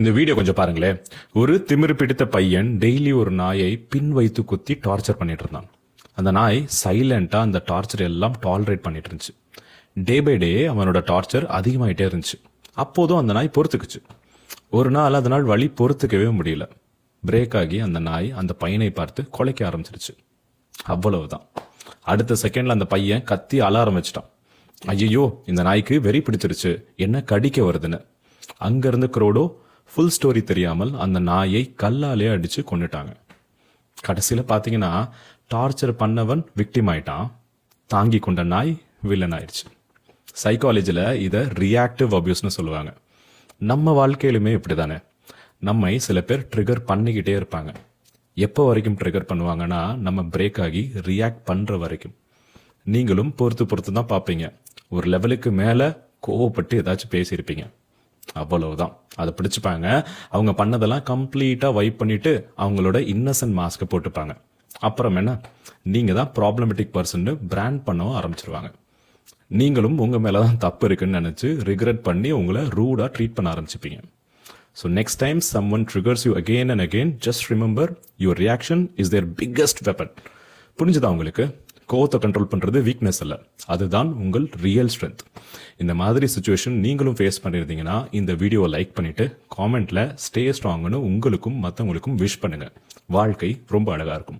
இந்த வீடியோ கொஞ்சம் பாருங்களேன். ஒரு திமிரு பிடித்த பையன் டெய்லி ஒரு நாயை பின் வைத்து குத்தி டார்ச்சர் பண்ணிட்டு இருந்தான். அந்த நாய் சைலண்டா அந்த டார்ச்சர் எல்லாம் டாலரேட் பண்ணிட்டு இருந்துச்சு. டே பை டே அவனோட டார்ச்சர் அதிகமாயிட்டே இருந்துச்சு. அப்போதும் அந்த நாய் பொறுத்துக்குச்சு. ஒரு நாள் அதனால் வலி பொறுத்துக்கவே முடியல. பிரேக் ஆகி அந்த நாய் அந்த பையனை பார்த்து கொலைக்க ஆரம்பிச்சிருச்சு. அவ்வளவுதான். அடுத்த செகண்ட்ல அந்த பையன் கத்தி அழ ஆரம்பிச்சிட்டான். ஐயோ, இந்த நாய்க்கு வெறி பிடிச்சிருச்சு, என்ன கடிக்க வருதுன்னு. அங்கிருந்து குரோடோ ஃபுல் ஸ்டோரி தெரியாமல் அந்த நாயை கல்லாலே அடிச்சு கொண்டுட்டாங்க. கடைசியில் பார்த்தீங்கன்னா டார்ச்சர் பண்ணவன் விக்டிம் ஆயிட்டான், தாங்கி கொண்ட நாய் வில்லன் ஆயிடுச்சு. சைக்காலஜியில் இதை ரியாக்டிவ் அபியூஸ்னு சொல்லுவாங்க. நம்ம வாழ்க்கையிலுமே இப்படிதானே. நம்மை சில பேர் ட்ரிகர் பண்ணிக்கிட்டே இருப்பாங்க. எப்போ வரைக்கும் ட்ரிகர் பண்ணுவாங்கன்னா நம்ம பிரேக் ஆகி ரியாக்ட் பண்ற வரைக்கும். நீங்களும் பொறுத்து தான் பார்ப்பீங்க. ஒரு லெவலுக்கு மேலே கோவப்பட்டு ஏதாச்சும் பேசியிருப்பீங்க. அவ்வளவுதான், அதை பிடிச்சுப்பாங்க. அவங்க பண்ணதெல்லாம் கம்ப்ளீட்டா வைப் பண்ணிட்டு அவங்களோட இன்னசென்ட் மாஸ்கை போட்டுப்பாங்க. அப்புறம் என்ன, நீங்க தான் ப்ராப்ளமேட்டிக் பர்சன் பிராண்ட் பண்ணவும் ஆரம்பிச்சிருவாங்க. நீங்களும் உங்க மேலதான் தப்பு இருக்குன்னு நினைச்சு ரிக்ரெட் பண்ணி உங்களை ரூடா ட்ரீட் பண்ண ஆரம்பிச்சுப்பீங்க. So next time someone triggers you again and again, just remember your reaction is their biggest weapon. புரிஞ்சுதா உங்களுக்கு? கோவத்தை கண்ட்ரோல் பண்றது வீக்னஸ் அல்ல, அதுதான் உங்கள் ரியல் ஸ்ட்ரென்த். இந்த மாதிரி சுச்சுவேஷன் நீங்களும் ஃபேஸ் பண்ணியிருந்தீங்கன்னா இந்த வீடியோவை லைக் பண்ணிட்டு காமெண்ட்ல ஸ்டே ஸ்ட்ராங்னு உங்களுக்கும் மற்றவங்களுக்கும் விஷ் பண்ணுங்க. வாழ்க்கை ரொம்ப அழகா இருக்கும்.